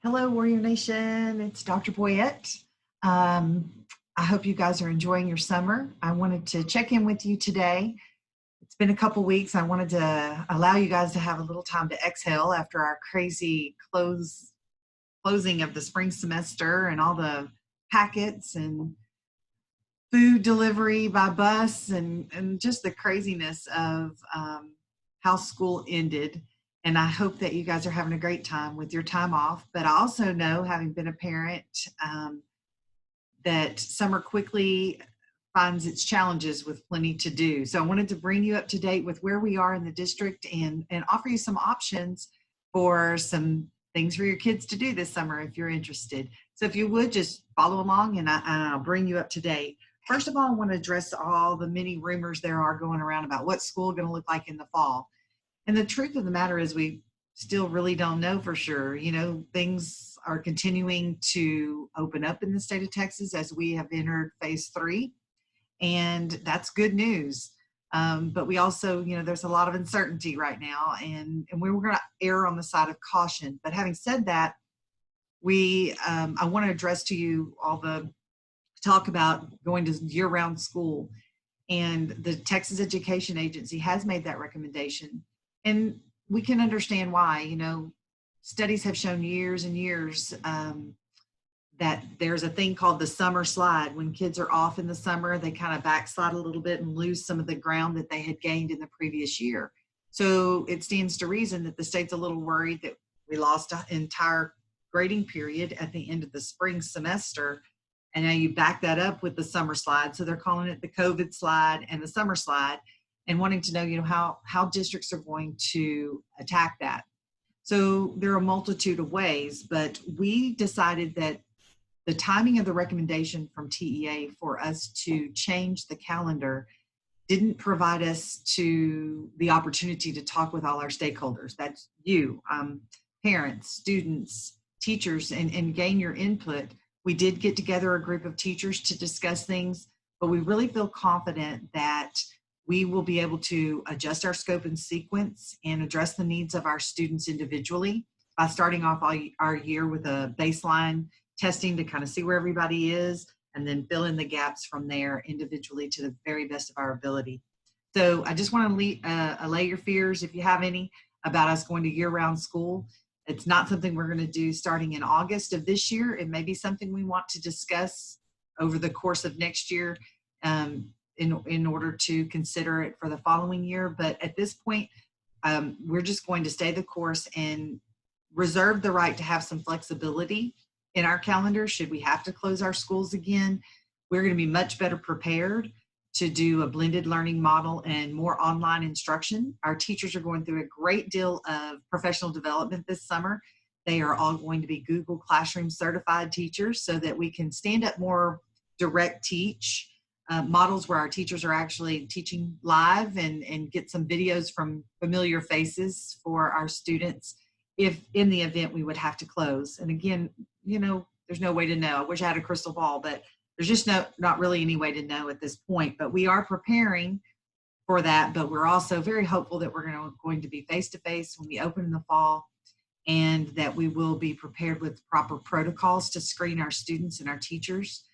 Hello, Warrior Nation. It's Dr. Boyette. Um, I hope you guys are enjoying your summer. I wanted to check in with you today. It's been a couple weeks. I wanted to allow you guys to have a little time to exhale after our crazy closing of the spring semester and all the packets and food delivery by bus and just the craziness of how school ended. And I hope that you guys are having a great time with your time off. But I also know, having been a parent, that summer quickly finds its challenges with plenty to do. So I wanted to bring you up to date with where we are in the district and offer you some options for some things for your kids to do this summer if you're interested. So if you would just follow along and I'll bring you up to date. First of all, I want to address all the many rumors there are going around about what school is going to look like in the fall. And the truth of the matter is we still really don't know for sure. You know, things are continuing to open up in the state of Texas as we have entered phase 3, and that's good news. But we also, there's a lot of uncertainty right now, and we were going to err on the side of caution. But having said that, I want to address to you all the talk about going to year-round school, and the Texas Education Agency has made that recommendation. And we can understand why. Studies have shown years and years that there's a thing called the summer slide. When kids are off in the summer, they kind of backslide a little bit and lose some of the ground that they had gained in the previous year. So it stands to reason that the state's a little worried that we lost an entire grading period at the end of the spring semester. And now you back that up with the summer slide. So they're calling it the COVID slide and the summer slide, and wanting to know, how districts are going to attack that. So there are a multitude of ways, but we decided that the timing of the recommendation from TEA for us to change the calendar didn't provide us to the opportunity to talk with all our stakeholders. That's you, parents, students, teachers, and gain your input. We did get together a group of teachers to discuss things, but we really feel confident that we will be able to adjust our scope and sequence and address the needs of our students individually by starting off our year with a baseline testing to kind of see where everybody is, and then fill in the gaps from there individually to the very best of our ability. So I just want to allay your fears, if you have any, about us going to year-round school. It's not something we're going to do starting in August of this year. It may be something we want to discuss over the course of next year, in order to consider it for the following year. But at this point, we're just going to stay the course and reserve the right to have some flexibility in our calendar should we have to close our schools again. We're going to be much better prepared to do a blended learning model and more online instruction. Our teachers are going through a great deal of professional development this summer. They are all going to be Google Classroom certified teachers so that we can stand up more direct teach models where our teachers are actually teaching live and get some videos from familiar faces for our students if in the event we would have to close. And again, there's no way to know. I wish I had a crystal ball, but there's just not really any way to know at this point. But we are preparing for that, but we're also very hopeful that we're going to be face-to-face when we open in the fall, and that we will be prepared with proper protocols to screen our students and our teachers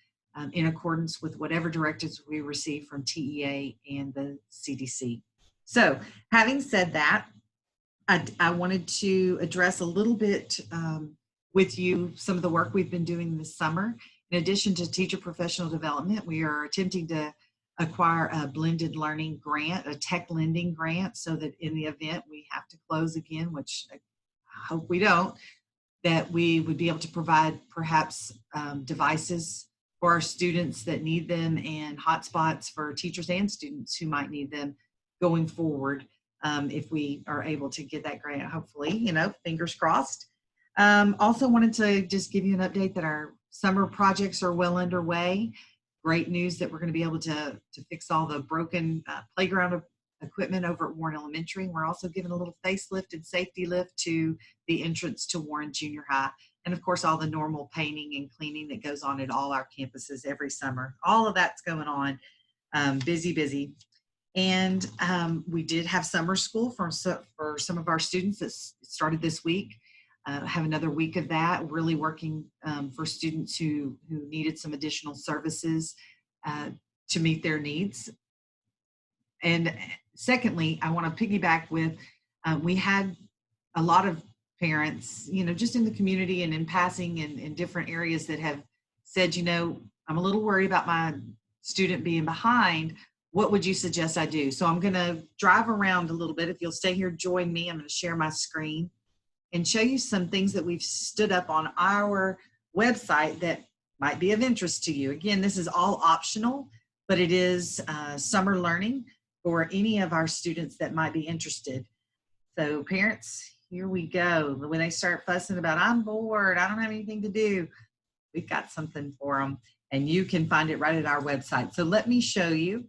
in accordance with whatever directives we receive from TEA and the CDC. So having said that, I wanted to address a little bit with you some of the work we've been doing this summer. In addition to teacher professional development, we are attempting to acquire a blended learning grant, a tech lending grant, so that in the event we have to close again, which I hope we don't, that we would be able to provide perhaps devices for our students that need them and hotspots for teachers and students who might need them going forward, if we are able to get that grant, hopefully, fingers crossed. Also wanted to just give you an update that our summer projects are well underway. Great news that we're going to be able to fix all the broken playground equipment over at Warren Elementary. We're also giving a little facelift and safety lift to the entrance to Warren Junior High. And of course, all the normal painting and cleaning that goes on at all our campuses every summer. All of that's going on. Busy. And we did have summer school for some of our students that started this week. have another week of that, really working for students who needed some additional services to meet their needs. And secondly, I want to piggyback with, we had a lot of parents, just in the community and in passing and in different areas that have said, I'm a little worried about my student being behind. What would you suggest I do? So I'm going to drive around a little bit. If you'll stay here, join me. I'm going to share my screen and show you some things that we've stood up on our website that might be of interest to you. Again, this is all optional, but it is summer learning for any of our students that might be interested. So parents, here we go. When they start fussing about, I'm bored, I don't have anything to do, we've got something for them, and you can find it right at our website. So let me show you.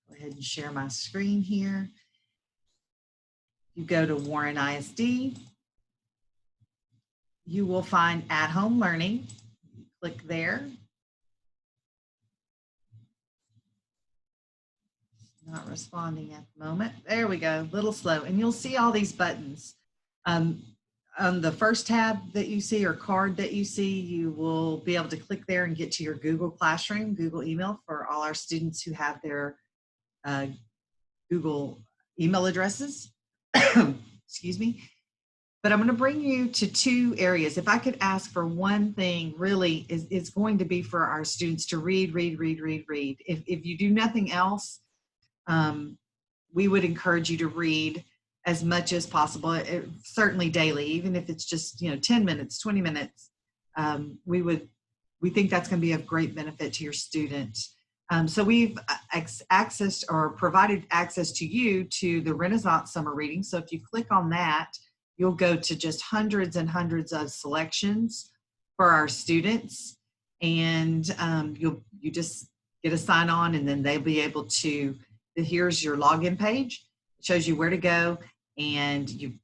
Go ahead and share my screen here. You go to Warren ISD, you will find at-home learning. Click there. Not responding at the moment. There we go, a little slow. And you'll see all these buttons. On the first tab that you see or card that you see, you will be able to click there and get to your Google Classroom, Google email for all our students who have their Google email addresses. Excuse me. But I'm going to bring you to two areas. If I could ask for one thing, really, it's going to be for our students to read. If you do nothing else, we would encourage you to read as much as possible, certainly daily, even if it's just 10 minutes, 20 minutes. We think that's going to be of great benefit to your student. So we've accessed or provided access to you to the Renaissance Summer Reading. So if you click on that, you'll go to just hundreds and hundreds of selections for our students, and you just get a sign on, and then they'll be able to. Here's your login page. It shows you where to go, and you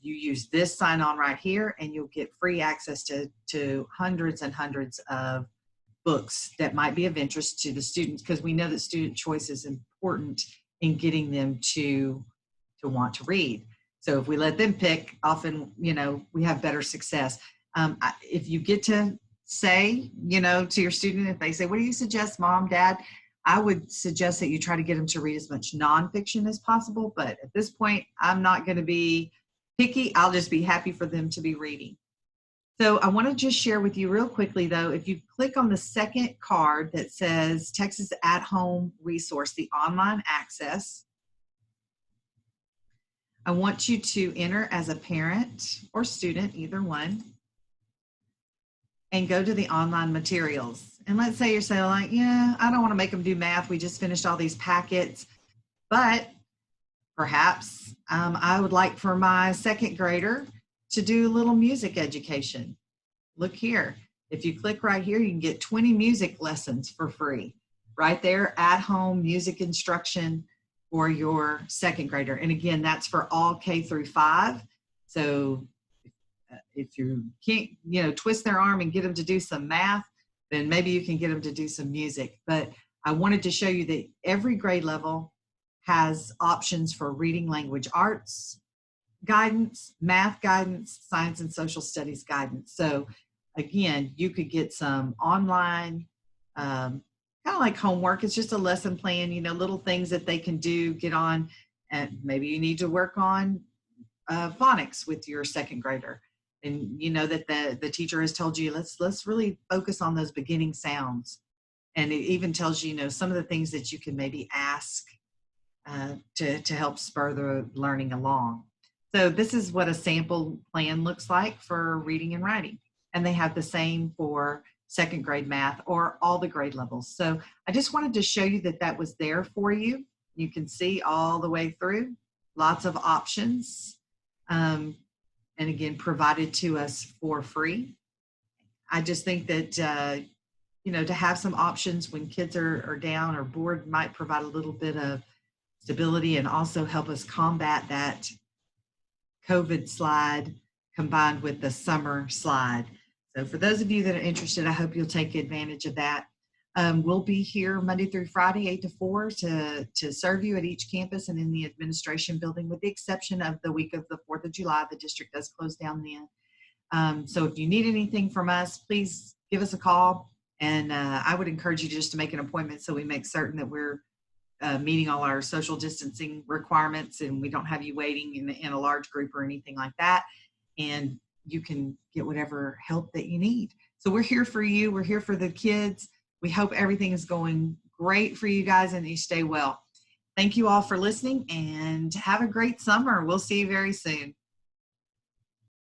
use this sign on right here, and you'll get free access to hundreds and hundreds of books that might be of interest to the students, because we know that student choice is important in getting them to want to read. So if we let them pick, often we have better success. If you get to say to your student, if they say, what do you suggest, Mom, Dad? I would suggest that you try to get them to read as much nonfiction as possible. But at this point, I'm not going to be picky. I'll just be happy for them to be reading. So I want to just share with you real quickly, though, if you click on the second card that says Texas At Home Resource, the online access, I want you to enter as a parent or student, either one, and go to the online materials. And let's say you're saying, like, yeah, I don't want to make them do math. We just finished all these packets, but perhaps I would like for my second grader to do a little music education. Look here. If you click right here, you can get 20 music lessons for free. Right there, at home music instruction for your second grader. And again, that's for all K through 5. So if you can't, twist their arm and get them to do some math, then maybe you can get them to do some music. But I wanted to show you that every grade level has options for reading language arts guidance, math guidance, science and social studies guidance. So again, you could get some online, kind of like homework. It's just a lesson plan, little things that they can do, get on, and maybe you need to work on phonics with your second grader. And that the teacher has told you, let's really focus on those beginning sounds. And it even tells you, some of the things that you can maybe ask to help spur the learning along. So this is what a sample plan looks like for reading and writing. And they have the same for second grade math or all the grade levels. So I just wanted to show you that was there for you. You can see all the way through, lots of options. And again, provided to us for free. I just think that, to have some options when kids are down or bored might provide a little bit of stability and also help us combat that COVID slide combined with the summer slide. So for those of you that are interested, I hope you'll take advantage of that. We'll be here Monday through Friday, 8 to 4, to serve you at each campus and in the administration building, with the exception of the week of the 4th of July. The district does close down then. So if you need anything from us, please give us a call. And I would encourage you just to make an appointment so we make certain that we're meeting all our social distancing requirements and we don't have you waiting in a large group or anything like that. And you can get whatever help that you need. So we're here for you. We're here for the kids. We hope everything is going great for you guys and you stay well. Thank you all for listening and have a great summer. We'll see you very soon.